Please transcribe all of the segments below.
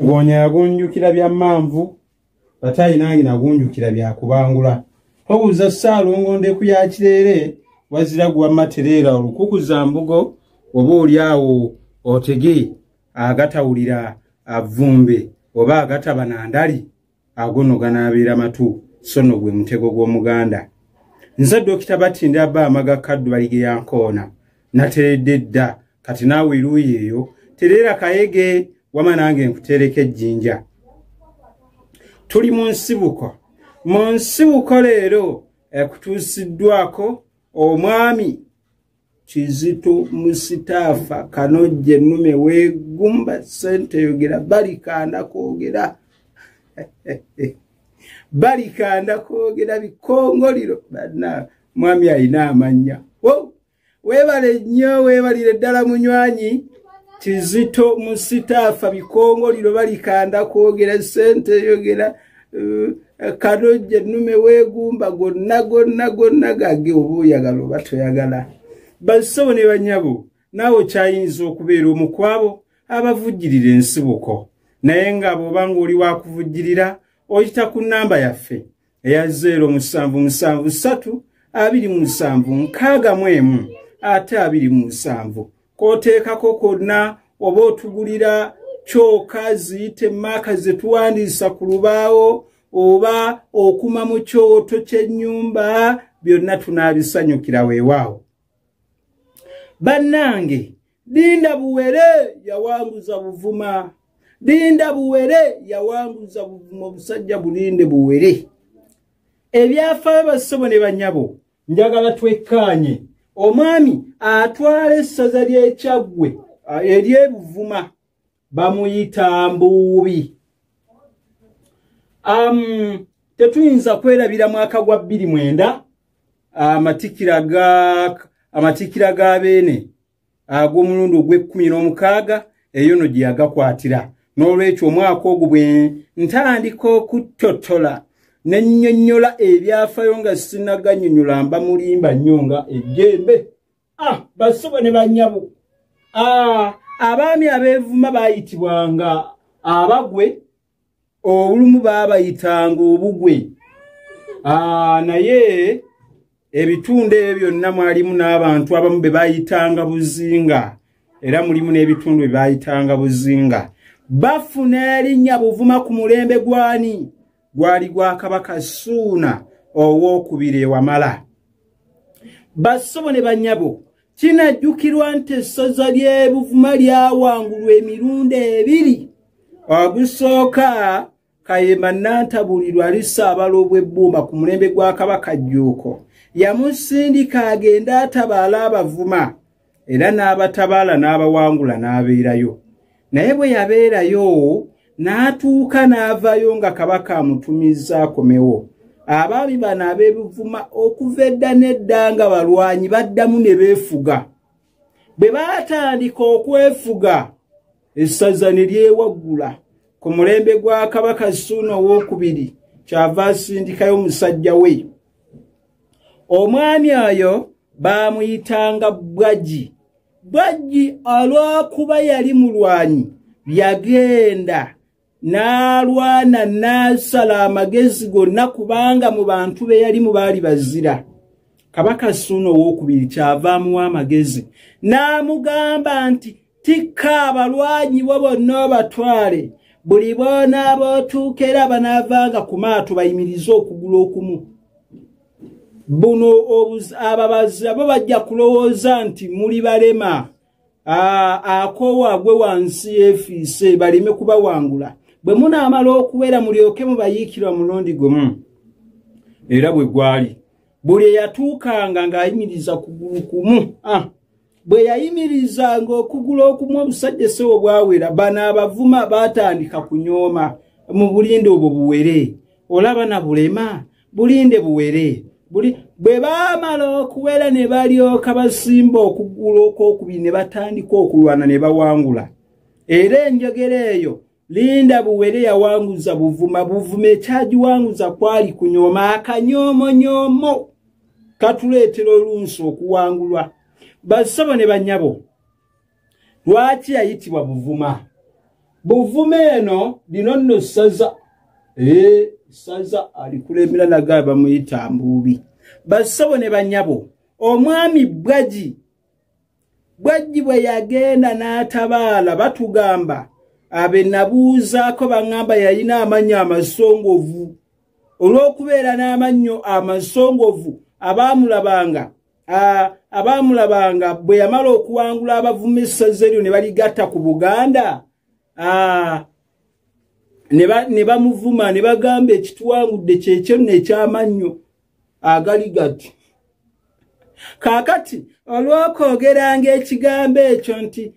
Gonya yagunjukira bya manvu batayi nangi nagunjukira bya kubangula hobuza Ssaalongo ku ya kirere wazira gwa materera olukukuza mbugo oba olyawo otege agatawulira avumbe oba agatabanandali agonogana abeera matu sono gwe mutego gw'Omuganda. Nze Dokita Batinde Abba Amaga Kaddu balige yankoona nateredde dda kati naawe iruyi eyo terera kayege wama nange nkutereka ejjinja. Tuli mu nsibuko leero kutuusiddwako omwami Kizito Musitaafa Kanojje Nnume weegumba ssente yogera balikanda kwogera balikanda kwogera bikongoliro banna mwami alina amanya. Weebale nnyo weebalire ddala munywanyi Kizito Musitaafa bikongoliro balikanda kwogera ssente yogera Kanojje Nnume weegumba gonna gage obuuyagala oba toyagala. Basobo ne banyabo naawe kyayinza okubeera omukwabo abavujjirira ensibuko naye nga bw'obanga oli wakuvujjirira oyita ku nnamba yaffe eya 07732761 k'oteekako konna oba otugulira kyokka ziyite maaka ze tuwandiisa ku lubaawo oba okuma mu kyoto ky'ennyumba byonna tunaabisanyukira weewaawo. Bannange Linda Buwere yawanguza Buvuma. Linda Buwere yawanguza Buvuma obusajja Bulinde Buwere. Ebyafaayo basobo ne banyabo njagala twekkaanye omwami atwala essaza ly'Ekyaggwe ery'Ebuvuma bamuyita Mbuubi. Tetuyinza kwerabira mwaka gwa 2009 amatikira ga Beene ag'omulundi ogw'16 eyo no gye yagakwatira. N'olwekyo omwaka ogwo bwe ntandika okuttotola ne nnyonnyola ebyafaayo nga sinaganyonnyola mba mulimba nnyo nga ejjembe. Basobo ne banyabo abaami abeevuma baayitibwanga Abagwe, olumu baabayitanga Obugwe. Naye ebitundu ebyo byonna mwalimu n'abantu abamu be baayitanga Buzinga era mulimu n'ebitundu bye baayitanga Buzinga. Bafuna erinnya Buvuma ku mulembe gwani gwali gwa Kabaka Ssuuna owookubiri Wamala. Basobo ne banyabo kinajjukirwa nti essaza ly'e Buvuma lyawangulwa emirundi 2. Ogusooka Kayemba Nantabulirwa ali Ssaabalobwa Ebbumba ku mulembe gwa Kabaka Jjuuko yamusindika agenda atabaala Abavuma era n'abatabaala n'abawangula n'abeerayo. Naye bwe yabeerayo n'atuuka n'avayo nga Kabaka amutumizza akomewo. Abaami bano ab'Ebuvuma okuva edda n'edda nga balwanyi baddamu ne beefuga. Bwe baatandika okwefuga essaza ne lyewaggula ku mulembe gwa Kabaka Ssuuna owookubiri kyava asindikayo omusajja we. Omwami oyo baamuyitanga Bwajji. Bwajji olw'okuba yali mulwanyi yagenda n'alwana n'asala amagezi gonna kubanga mu bantu be yalimu baali bazira. Kabaka Ssuuna owookubiri kyava amuwa amagezi n'amugamba nti tikka abalwanyi bo bonna obatwale buli boonaaba otuuka era banaavanga ku maato bayimirize okugulu okumu. Buno ababazi abo bajja kulowooza nti muli balema akowaagwe wansi yeefiise baleme kubawangula. Bwe munaamala okubeera mulyoke mubayiikira mulundi gumu. Era bwe gwali buli eyatuukanga ng'ayimiriza kugulu kumu. Bwe yayimirizanga okugulu okumu obusajja sewo bwawera bano Abavuma baatandika kunyooma mu Bulinde obwo Buwere. Olaba na Bulema Bulinde Buwere. Bwe baamala okuwera ne balyoka basimba okugulu okwokubiri ne batandika okulwana ne bawangula. Era enjogera eyo Linda Buwere yawanguza Buvuma. Buvuma ekyagiwanguza kwali kunyooma akanyoomonyomo katuleetera olunsi okuwangulwa. Basobo ne banyabo lwaki yayitibwa Buvuma? Buvume eno lino nno ssaza ssaza alikulembera naga bamuyita Mbuubi. Bassabo ne bannyabo, omwami Bwaggi bwe yagenda n'atabaala batugamba abe nabuuzaako baŋŋamba yalina amannya amasongovu. Olw'okubeera n'amannyo amasongovu abaamulabanga bwe yamala okuwangula abavuma essaza eryo ne baligatta ku Buganda, ne bamuvuma ne bagamba ekituwangudde kyekyo eky'amannyo agali gati. Kaakati olw'okwogeranga ekigambo ekyo nti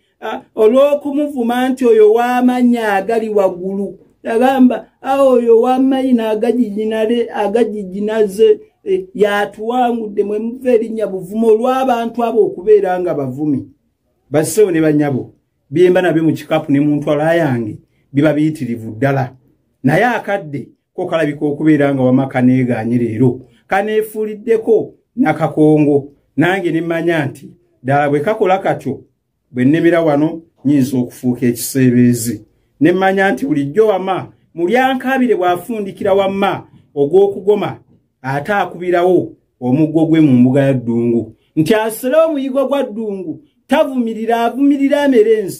olw'okumuvuma nti oyo w'amannya agali waggulu, yagamba oyo w'amayina agagijinaze yatuwangudde mwe muva erinnya buvumo olw'abantu abo okubeera nga bavumi. Bassebo ne bannyabo, byemba nabyo mu kikapu ne mu ntwala yange biba biyitirivu ddala, naye akadde ko kalabika okubeera nga wama kaneeganye leero kaneefuuliddeko nakakongo, nange ne mmanya nti ddala bwe kakola katyo bwe nnemera wano nyinza okufuuka ekiseebeezi. Ne mmanya nti bulijjo wama mulyankaabire bw'afundikira wamma ogw'okugoma ate akubirawo omuggo gwe mu mbuga ya Ddungu, nti asera omuyigo gwa Ddungu tavumirira, avumirira amerenzi.